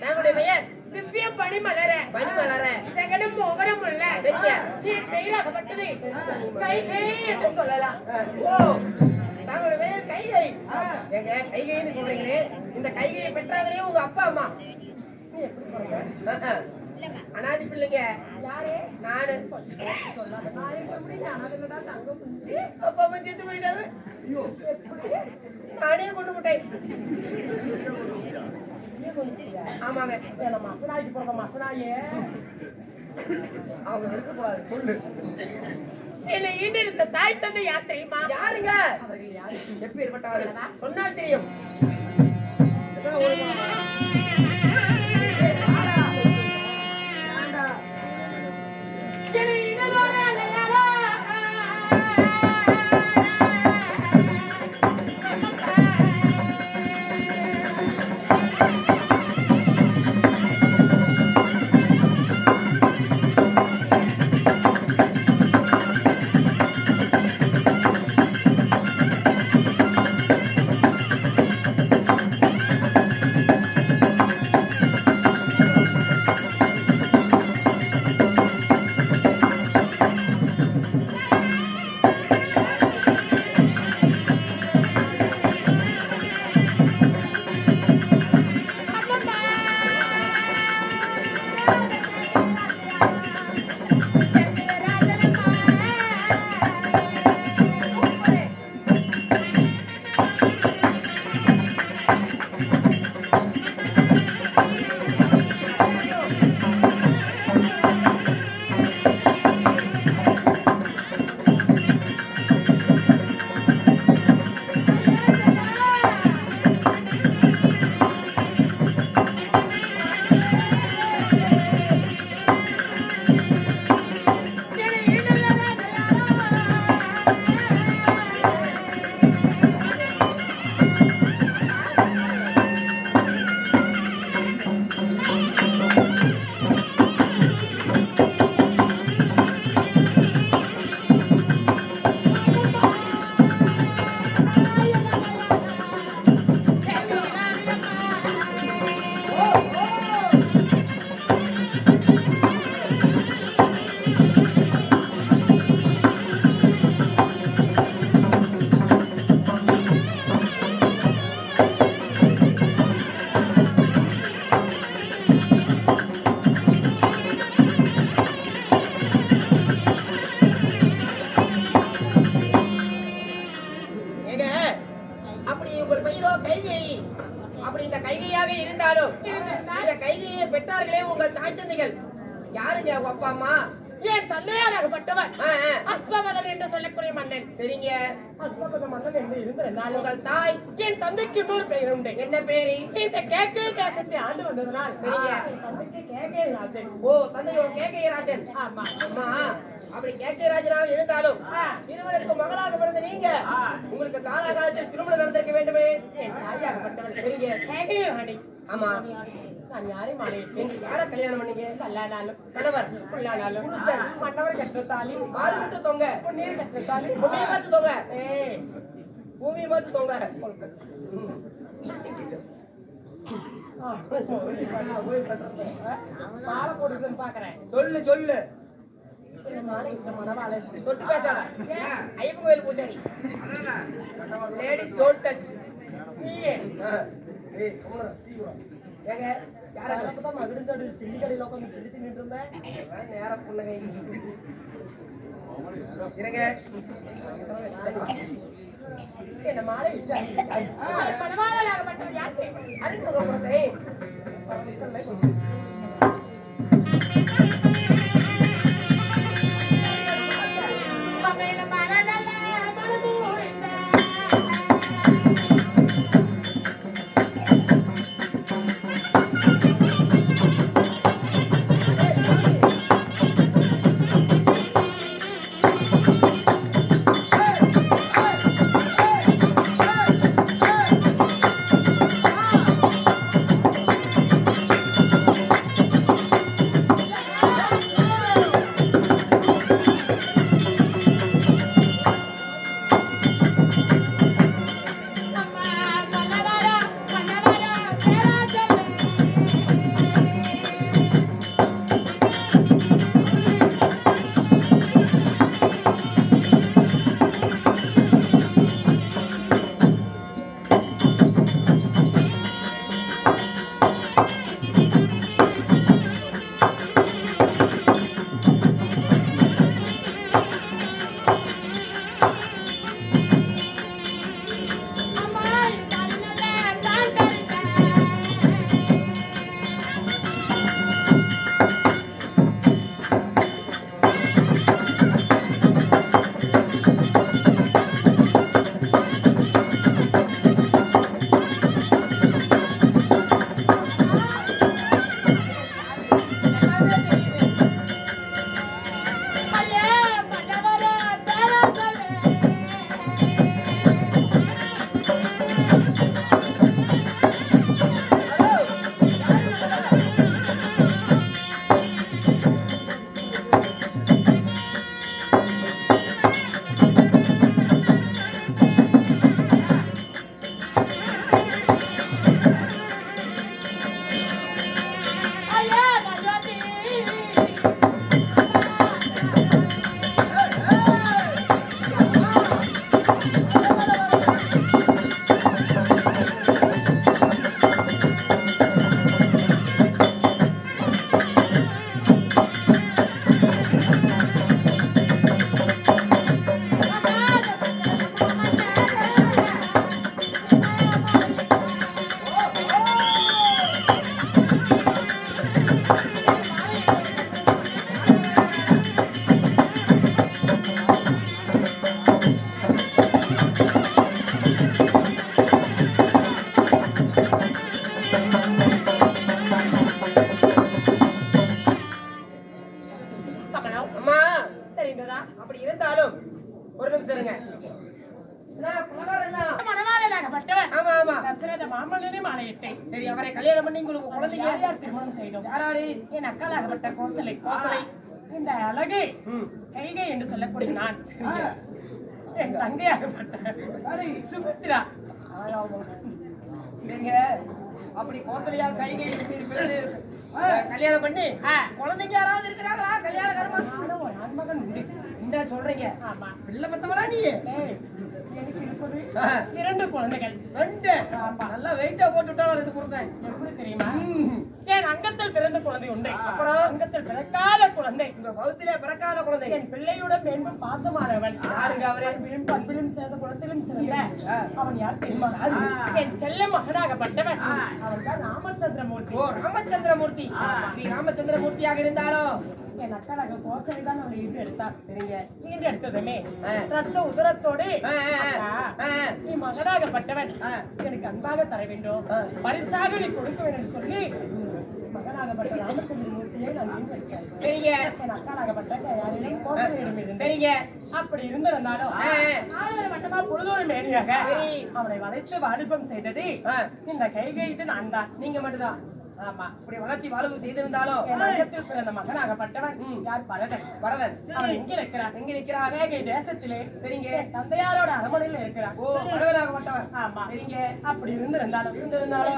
என்னுடைய பெயர் திவ்ய பனிமலர. பனிமலர. செகடும் மோகரம் உள்ள. சரிங்க. என் பெயராகப்பட்டது கைகை என்று சொல்லலாம். ஓ, தங்களுடைய பெயர் கைகை. எங்க கைகைன்னு சொல்றீங்களே, இந்த கைகையை பெற்றாங்களே உங்க அப்பா அம்மா. நீ எப்படி போறீங்க? அனாதி பிள்ளைங்க. யாரு? நானு. சொல்லாத. நான் எப்படி அனாதில தங்க புடிச்சு அப்பா அம்மா செத்து போயிட்டாரு. ஐயோ, நானே கொண்டு விட்டேன். ஆமாங்க. என்ன மசனாய்க்கு போற மசனாயே அவங்க இருக்கக்கூடாது. சொல்லு. என்னை ஈண்டெடுத்த தாய் தந்தை யார் தெரியுமா? யாருங்க? எப்பேற்பட்டவர்கள் சொன்னா தெரியும். பெற்றார்களே உங்கள் தாய் தந்தைகள் யாருங்க? அப்பா அம்மா. என் தந்தையாகப்பட்டவர் அஸ்வமதன் என்று சொல்லக்கூடிய மன்னன். சரிங்க. அஸ்வமத மன்னன் என்று இருந்த உங்கள் தாய். என் தந்தைக்கு இன்னொரு பெயர் உண்டு. என்ன பேரு? இந்த கேகே தேசத்தை ஆண்டு வந்ததனால் சரிங்க. தந்தைக்கு கேகே ராஜன். ஓ, தந்தை கேகே ராஜன். ஆமா. அம்மா அப்படி கேகே ராஜனாக இருந்தாலும் இருவருக்கு மகளாக பிறந்த நீங்க உங்களுக்கு காலாகாலத்தில் திருமணம் நடந்திருக்க வேண்டுமே. என் தாயாகப்பட்டவர் சரிங்க. கேகே ராணி. ஆமா. நான் யாரையும் மாலை யார கல்யாணம் பண்ணீங்க? கல்யாணாலும் கணவர் புள்ளானாலும் மன்னவர் கற்றத்தாலி ஆறு விட்டு தொங்க பொன்னீர் கற்றத்தாலி பூமியை பார்த்து தொங்க. பூமியை பார்த்து தொங்க. மாலை போடுறதுன்னு பாக்குறேன். சொல்லு சொல்லு. மனவாள தொட்டு பேசாத. ஐயப்பன் கோயில் பூசாரி. Ladies don't touch. நீயே ஏங்க யாரப்பதான் மகிழ்ந்தோடு சில்லி கடையில் உட்காந்து சில்லி தின்னுட்டு இருந்தேன். நேர புள்ளகை இருங்க. என்ன மாலை மனவாளப்பட்டவர் யாரு? அறிமுகப்படுத்தை கமலம் அம்மா தெரிந்ததா? அப்படி இருந்தாலும் ஒரு நிமிஷம் இருங்க. நான் புலவர் என்ன? மணவாளனாகப்பட்டவன் ஆமா ஆமா தசரத மாமல்லனை மாலையிட்டேன். சரி, அவரை கல்யாணம் பண்ணி உங்களுக்கு குழந்தைங்க யார் யார் திருமணம் செய்தோம்? யாராரு? என் அக்காளாகப்பட்ட கோசலை. கோசலை. இந்த அழகை ம். கைகை என்று சொல்லக்கூடிய நான் என் தங்கையாகப்பட்ட சுமித்ரா. நீங்க அப்படி கோசலையா கைகை கல்யாணம் பண்ணி குழந்தைங்க யாராவது இருக்கிறாங்களா கல்யாணக்காரமா? நானும் ஒரு ஆண்மகன் உண்டு. என்ன சொல்றீங்க? ஆமா. பிள்ளை பத்தவளா நீ? ஏய், எனக்கு இருப்பது 2 குழந்தைகள். ரெண்டு? நல்லா வெயிட்டா போட்டு விட்டாலும் ரெண்டு புருஷன். எப்படி தெரியுமா? என் அங்கத்தில் பிறந்த குழந்தை உண்டு. அப்புறம் அங்கத்தில் பிறக்காத குழந்தை. உங்க வகுத்திலே பிறக்காத குழந்தை. என் பிள்ளையுடன் மேலும் பாசமானவன். யாருங்க அவரு? அன்பிலும் பண்பிலும் சேர்ந்த குலத்திலும் சிறந்த அவன் யார் தெரியுமா? என் செல்ல மகனாகப்பட்டவன் அவன் தான் ராமச்சந்திரமூர்த்தி. ஓ, ராமச்சந்திரமூர்த்தி. ஸ்ரீ ராமச்சந்திரமூர்த்தியாக இருந்தாலும் என் அக்காளாக கோசலை தான் அவளை ஈண்டு எடுத்தார். சரிங்க. ஈண்டு எடுத்ததுமே ரத்த உதரத்தோடு அக்கா, நீ மகனாகப்பட்டவன் எனக்கு அன்பாக தர வேண்டும், பரிசாக நீ கொடுக்க வேண்டும் என்று சொல்லி மகனாகப்பட்ட ராமச்சந்திரமூர்த்தியை நான் ஈண்டு எடுத்தேன். சரிங்க. என் அக்காளாகப்பட்ட யாரையும் கோசலையிடம் இருந்து சரிங்க. அப்படி இருந்திருந்தாலும் ஆயிரம் வட்டமா பொழுதொரு மேனியாக அவனை வளைத்து வாலிபம் செய்தது இந்த கைகை இது நான் தான். நீங்க மட்டும்தான். ஆமா, இப்படி வளர்த்தி வாழ்வு செய்திருந்தாலும் என் அங்கத்தில் பிறந்த மகனாகப்பட்டவன் யார்? பரதன். பரதன். அவன் எங்க இருக்கிறான்? எங்க நிக்கிறார்? கைகை தேசத்திலே. சரிங்க. என் தந்தையாரோட அரண்மனையில இருக்கிறான். ஓ, பரதனாகப்பட்டவன். ஆமா. சரிங்க. அப்படி இருந்திருந்தாலும்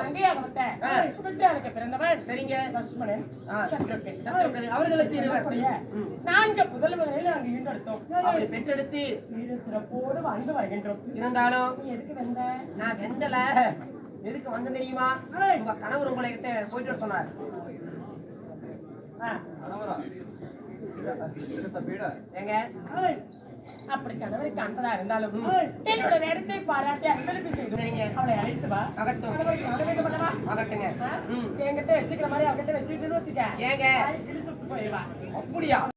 தங்கையாகப்பட்ட சுமித்ராவுக்கு பிறந்தவன் சரிங்க. லட்சுமணன், சத்ருகன். அவர்களுக்கு இருவர். 4 புதல்வர்களை நாங்கள் ஈண்டெடுத்தோம். அப்படி பெற்றெடுத்து சீரு சிறப்போடு வாழ்ந்து வருகின்றோம். இருந்தாலும் நீ எதுக்கு வந்த? நான் வெந்தல. எதுக்கு வந்த தெரியுமா? உங்க கணவர் உங்களை கிட்ட போயிட்டு வர சொன்னார். ஏங்க அப்படி கணவருக்கு அன்பதா இருந்தாலும் என்னோட நேரத்தை பாராட்டி அன்பளிப்பு செய்து அவளை அழைத்து வா. அகட்டும். கணவருக்கு அழ வேண்டும் அல்லவா? அகட்டுங்க. என்கிட்ட வச்சுக்கிற மாதிரி அவகிட்ட வச்சுக்கிட்டு வச்சுக்க. ஏங்க கிழிச்சு போயிடுவா. அப்படியா?